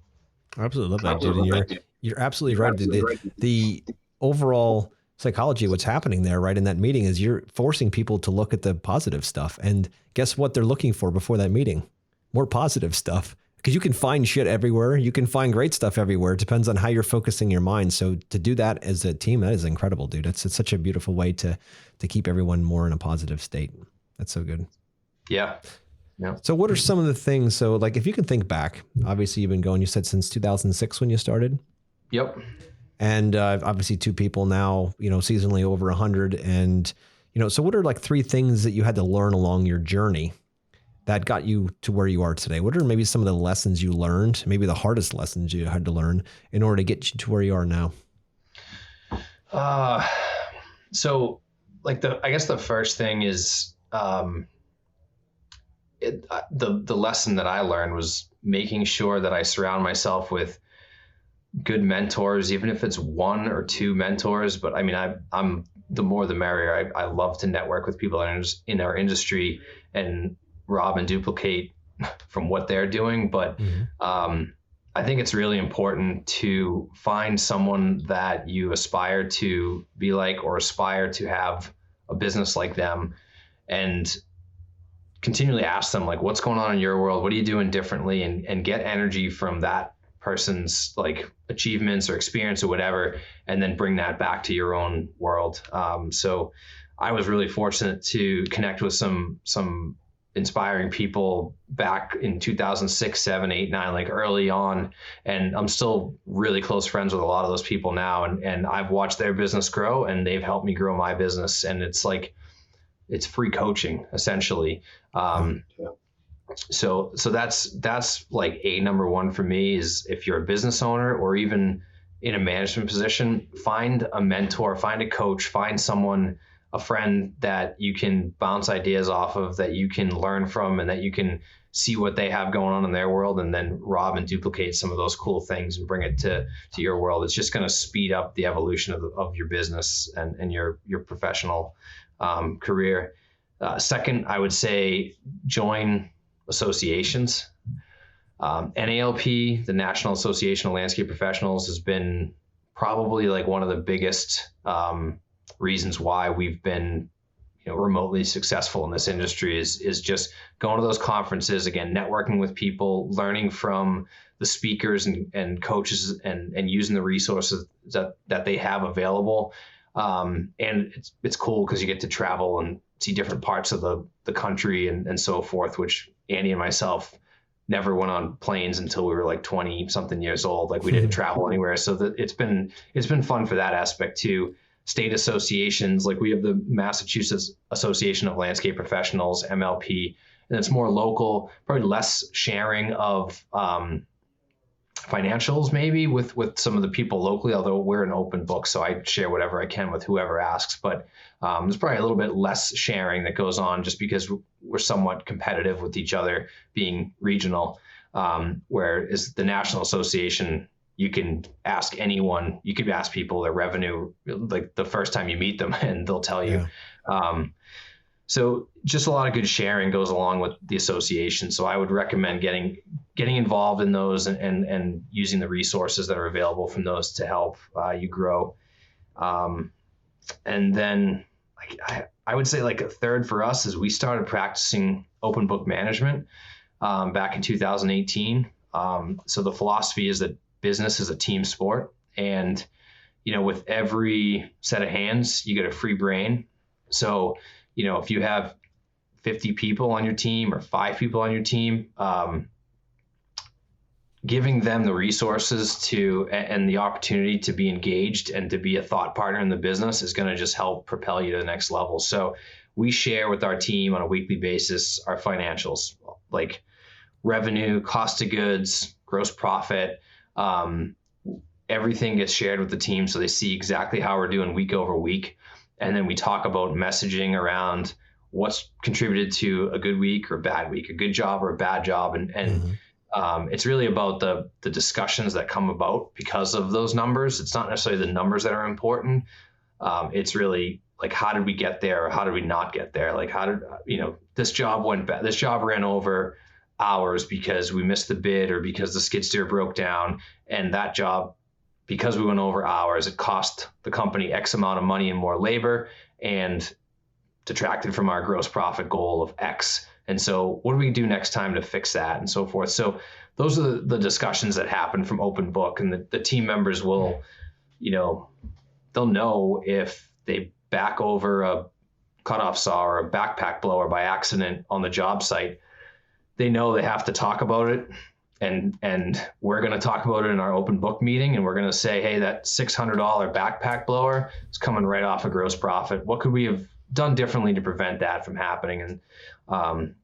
I absolutely love that, dude. And you're absolutely right. The overall psychology of what's happening there, right, in that meeting is you're forcing people to look at the positive stuff. And guess what they're looking for before that meeting? More positive stuff. Because you can find shit everywhere. You can find great stuff everywhere. It depends on how you're focusing your mind. So to do that as a team, that is incredible, dude. It's such a beautiful way to keep everyone more in a positive state. That's so good. Yeah. Yeah. So what are some of the things? So like, if you can think back, obviously you've been going, you said since 2006 when you started. Yep. And obviously 2 people now, seasonally over 100. And, so what are like 3 things that you had to learn along your journey that got you to where you are today? What are maybe some of the lessons you learned, maybe the hardest lessons you had to learn in order to get you to where you are now? So like I guess the first thing is, the lesson that I learned was making sure that I surround myself with good mentors, even if it's 1 or 2 mentors. But I mean, I'm the more the merrier. I love to network with people in our industry and rob and duplicate from what they're doing. But I think it's really important to find someone that you aspire to be like or aspire to have a business like them, and continually ask them like, what's going on in your world? What are you doing differently? And get energy from that person's like achievements or experience or whatever, and then bring that back to your own world. So I was really fortunate to connect with some inspiring people back in 2006, 7, 8, 9, like early on. And I'm still really close friends with a lot of those people now. And I've watched their business grow and they've helped me grow my business. And it's like, it's free coaching essentially. So that's like number 1 for me is if you're a business owner or even in a management position, find a mentor, find a coach, find someone, a friend that you can bounce ideas off of, that you can learn from, and that you can see what they have going on in their world, and then rob and duplicate some of those cool things and bring it to your world. It's just going to speed up the evolution of your business and your professional career. Second, I would say join associations. NALP, the National Association of Landscape Professionals, has been probably like one of the biggest reasons why we've been remotely successful in this industry is just going to those conferences, again, networking with people, learning from the speakers and coaches and using the resources that they have available. And it's cool because you get to travel and see different parts of the country and so forth, which Andy and myself never went on planes until we were like 20 something years old. Like we didn't travel anywhere. So it's been fun for that aspect too. State associations, like we have the Massachusetts Association of Landscape Professionals, MLP, and it's more local, probably less sharing of financials maybe with some of the people locally, although we're an open book, so I share whatever I can with whoever asks. But there's probably a little bit less sharing that goes on just because we're somewhat competitive with each other being regional. Whereas the National Association, you can ask anyone, you could ask people their revenue like the first time you meet them and they'll tell you. So just a lot of good sharing goes along with the association. So I would recommend getting involved in those and using the resources that are available from those to help you grow. And then I would say like a third for us is we started practicing open book management back in 2018. So the philosophy is that business is a team sport, and with every set of hands, you get a free brain. So if you have 50 people on your team or 5 people on your team, giving them the resources and the opportunity to be engaged and to be a thought partner in the business is going to just help propel you to the next level. So we share with our team on a weekly basis our financials, like revenue, cost of goods, gross profit. Everything gets shared with the team so they see exactly how we're doing week over week. And then we talk about messaging around what's contributed to a good week or bad week, a good job or a bad job. And it's really about the discussions that come about because of those numbers. It's not necessarily the numbers that are important. It's really like, how did we get there? Or how did we not get there? Like, how did, this job went bad. This job ran over hours because we missed the bid or because the skid steer broke down. And that job, because we went over hours, it cost the company X amount of money and more labor and detracted from our gross profit goal of X. And so what do we do next time to fix that and so forth? So those are the discussions that happen from open book, and the team members will, they'll know if they back over a cutoff saw or a backpack blower by accident on the job site. They know they have to talk about it. And we're going to talk about it in our open book meeting, and we're going to say, hey, that $600 backpack blower is coming right off of gross profit. What could we have done differently to prevent that from happening? And on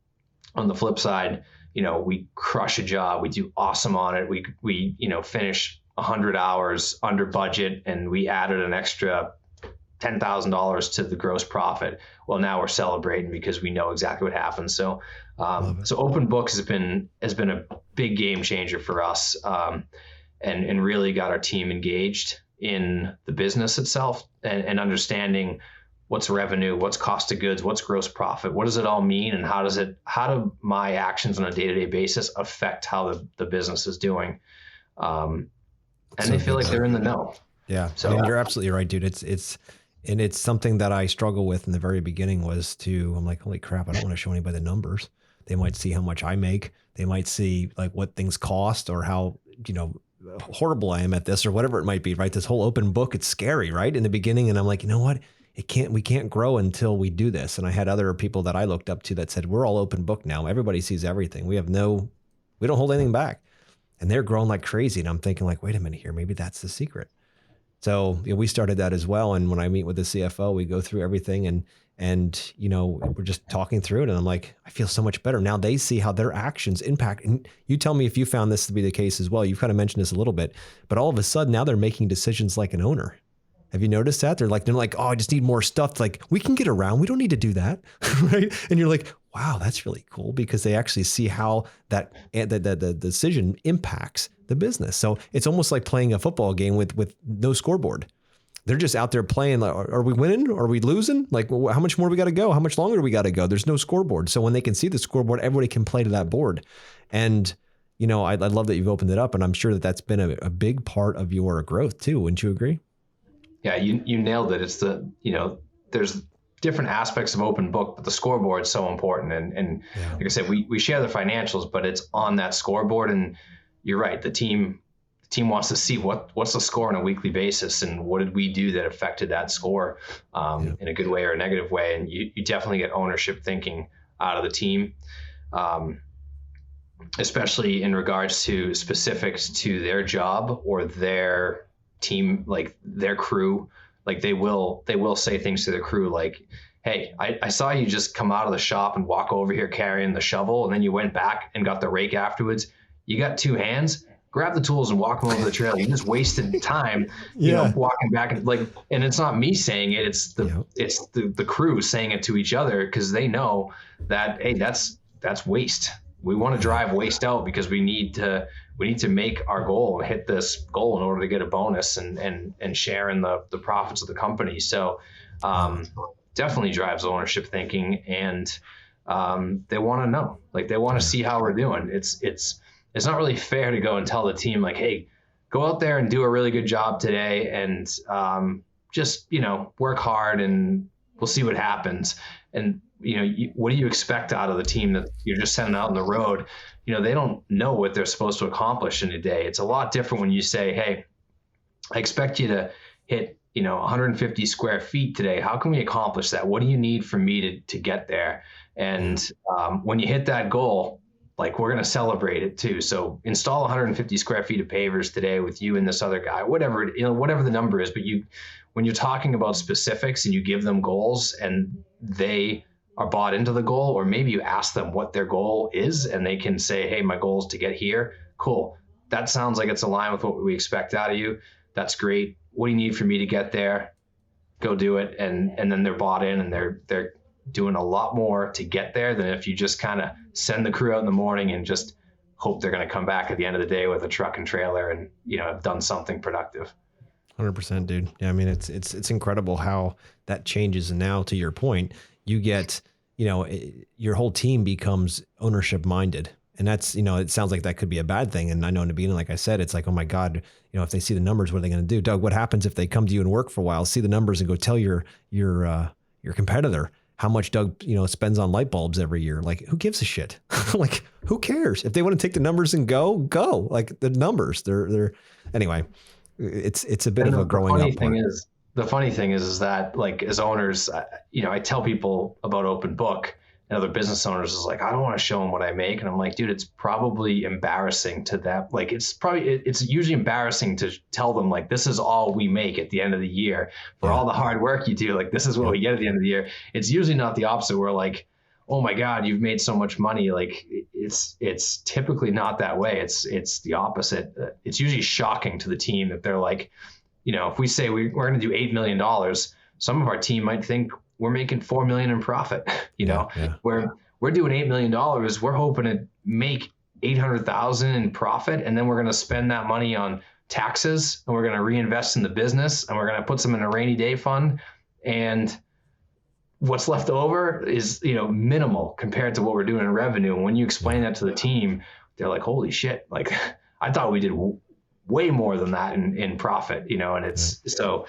the flip side, we crush a job, we do awesome on it. We finish 100 hours under budget, and we added an extra $10,000 to the gross profit. Well, now we're celebrating because we know exactly what happened. So open books has been a big game changer for us, and really got our team engaged in the business itself and understanding what's revenue, what's cost of goods, what's gross profit, what does it all mean, and how do my actions on a day-to-day basis affect how the business is doing? And they feel like they're in the know. Yeah. So you're absolutely right, dude. It's something that I struggle with in the very beginning I'm like, holy crap, I don't want to show anybody the numbers. They might see how much I make. They might see like what things cost or how, horrible I am at this or whatever it might be, right? This whole open book, it's scary, right? In the beginning. And I'm like, you know what? We can't grow until we do this. And I had other people that I looked up to that said, we're all open book now. Everybody sees everything. We don't hold anything back. And they're growing like crazy. And I'm thinking like, wait a minute here, maybe that's the secret. So we started that as well. And when I meet with the CFO, we go through everything and we're just talking through it. And I'm like, I feel so much better. Now they see how their actions impact. And you tell me if you found this to be the case as well. You've kind of mentioned this a little bit, but all of a sudden now they're making decisions like an owner. Have you noticed that? They're like, oh, I just need more stuff. Like we can get around. We don't need to do that. Right. And you're like, wow, that's really cool, because they actually see how the decision impacts the business. So it's almost like playing a football game with no scoreboard. They're just out there playing. Like, are we winning? Are we losing? Like, how much more we got to go? How much longer do we got to go? There's no scoreboard. So when they can see the scoreboard, everybody can play to that board. And, I love that you've opened it up, and I'm sure that that's been a big part of your growth too. Wouldn't you agree? Yeah, you nailed it. It's there's different aspects of open book, but the scoreboard is so important. And like I said, we share the financials, but it's on that scoreboard. And you're right, the team team wants to see what's the score on a weekly basis, and what did we do that affected that score in a good way or a negative way. And you definitely get ownership thinking out of the team, especially in regards to specifics to their job or their team, like their crew. Like they will say things to their crew like, hey, I saw you just come out of the shop and walk over here carrying the shovel, and then you went back and got the rake afterwards. You got two hands, grab the tools and walk them over the trail. You just wasted time, you know, walking back. And it's not me saying it. It's the crew saying it to each other, because they know that, hey, that's waste. We want to drive waste out, because we need to make our goal, hit this goal in order to get a bonus and share in the profits of the company. So definitely drives ownership thinking, and they want to know, like they want to see how we're doing. It's not really fair to go and tell the team like, hey, go out there and do a really good job today, and just, you know, work hard and we'll see what happens. And, you know, what do you expect out of the team that you're just sending out on the road? You know, they don't know what they're supposed to accomplish in a day. It's a lot different when you say, hey, I expect you to hit, you know, 150 square feet today. How can we accomplish that? What do you need from me to get there? And when you hit that goal, like, we're going to celebrate it too. So install 150 square feet of pavers today with you and this other guy, whatever the number is. But when you're talking about specifics and you give them goals and they are bought into the goal, or maybe you ask them what their goal is and they can say, hey, my goal is to get here. Cool. That sounds like it's aligned with what we expect out of you. That's great. What do you need for me to get there? Go do it. And then they're bought in, and they're doing a lot more to get there than if you just kind of send the crew out in the morning and just hope they're going to come back at the end of the day with a truck and trailer and, you know, have done something productive. 100%, dude. Yeah. I mean, it's incredible how that changes. And now, to your point, you get, you know, your whole team becomes ownership minded. And that's, you know, it sounds like that could be a bad thing. And I know in the beginning, like I said, it's like, oh my God, you know, if they see the numbers, what are they going to do? Doug, what happens if they come to you and work for a while, see the numbers and go tell your competitor how much Doug, you know, spends on light bulbs every year? Like, who gives a shit? Like, who cares? If they want to take the numbers and go. Like, the numbers, they're anyway, it's a bit of a growing up part. The funny thing is that, like, as owners, you know, I tell people about Open Book, and other business owners is like, I don't want to show them what I make. And I'm like, dude, it's probably embarrassing to them. Like, it's usually embarrassing to tell them, like, this is all we make at the end of the year for all the hard work you do. Like, this is what we get at the end of the year. It's usually not the opposite. We're like, oh my God, you've made so much money. Like, it's typically not that way. It's the opposite. It's usually shocking to the team that they're like, you know, if we say we're going to do $8 million, some of our team might think we're making $4 million in profit. You know, we're doing $8 million. We're hoping to make $800,000 in profit, and then we're going to spend that money on taxes, and we're going to reinvest in the business, and we're going to put some in a rainy day fund. And what's left over is, you know, minimal compared to what we're doing in revenue. And when you explain that to the team, they're like, holy shit. Like, I thought we did way more than that in profit, you know. And it's so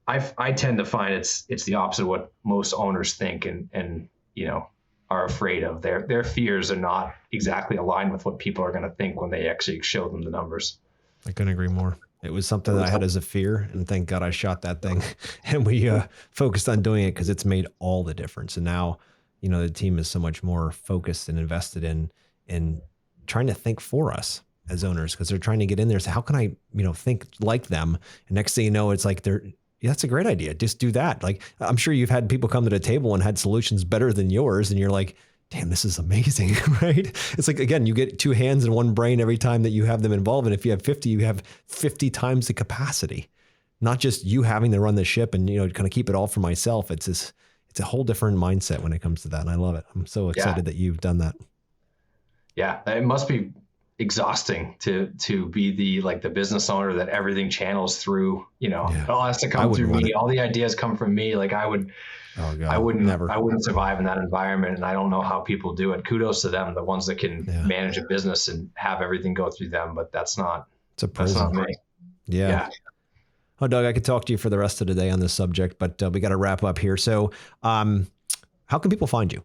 I tend to find it's the opposite of what most owners think and you know, are afraid of. Their fears are not exactly aligned with what people are going to think when they actually show them the numbers. I couldn't agree more. It was something that I had as a fear, and thank God I shot that thing and we focused on doing it, because it's made all the difference. And now, you know, the team is so much more focused and invested in trying to think for us as owners, because they're trying to get in there and say, how can I, you know, think like them? And next thing you know, it's like that's a great idea. Just do that. Like, I'm sure you've had people come to the table and had solutions better than yours, and you're like, damn, this is amazing, right? It's like, again, you get two hands and one brain every time that you have them involved. And if you have 50, you have 50 times the capacity, not just you having to run the ship and, you know, kind of keep it all for myself. It's a whole different mindset when it comes to that. And I love it. I'm so excited that you've done that. Yeah. It must be exhausting to be the business owner that everything channels through, you know. It all has to come through me. All the ideas come from me. Like, I wouldn't survive in that environment. And I don't know how people do it. Kudos to them, the ones that can manage a business and have everything go through them. But that's not me. Yeah. Oh, Doug, I could talk to you for the rest of the day on this subject, but we got to wrap up here. So how can people find you?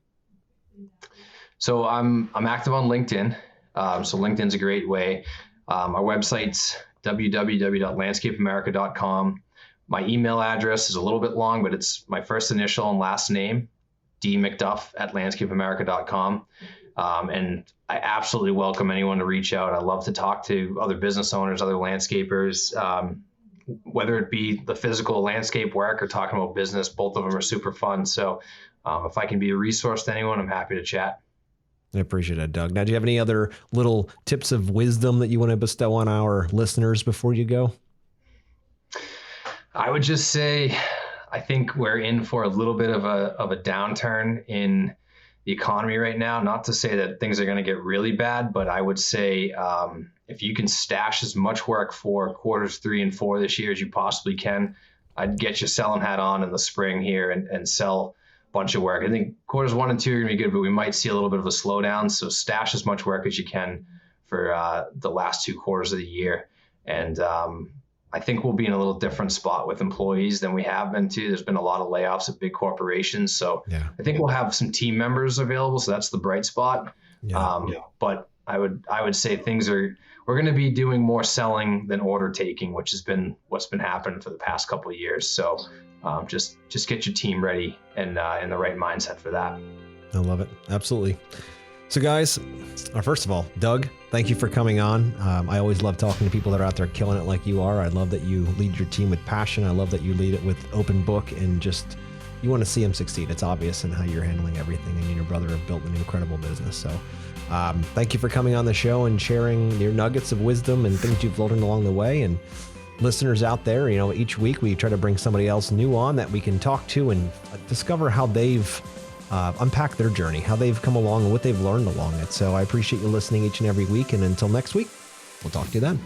So I'm active on LinkedIn. So LinkedIn's a great way. Our website's www.landscapeamerica.com. My email address is a little bit long, but it's my first initial and last name, dmcduff@landscapeamerica.com. And I absolutely welcome anyone to reach out. I love to talk to other business owners, other landscapers, whether it be the physical landscape work or talking about business. Both of them are super fun. So if I can be a resource to anyone, I'm happy to chat. I appreciate it, Doug. Now, do you have any other little tips of wisdom that you want to bestow on our listeners before you go? I would just say, I think we're in for a little bit of a downturn in the economy right now. Not to say that things are going to get really bad, but I would say if you can stash as much work for quarters 3 and 4 this year as you possibly can, I'd get your selling hat on in the spring here and sell a bunch of work. I think quarters 1 and 2 are going to be good, but we might see a little bit of a slowdown. So stash as much work as you can for the last 2 quarters of the year. And I think we'll be in a little different spot with employees than we have been too. There's been a lot of layoffs at big corporations. So yeah. I think we'll have some team members available. So that's the bright spot. But I would say we're going to be doing more selling than order taking, which has been what's been happening for the past couple of years. So just get your team ready and in the right mindset for that. I love it. Absolutely. So guys, first of all, Doug, thank you for coming on. I always love talking to people that are out there killing it like you are. I love that you lead your team with passion. I love that you lead it with open book and just, you want to see them succeed. It's obvious in how you're handling everything, and you and your brother have built an incredible business. So thank you for coming on the show and sharing your nuggets of wisdom and things you've learned along the way. And listeners out there, each week we try to bring somebody else new on that we can talk to and discover how they've unpack their journey, how they've come along and what they've learned along it. So I appreciate you listening each and every week. And until next week, we'll talk to you then.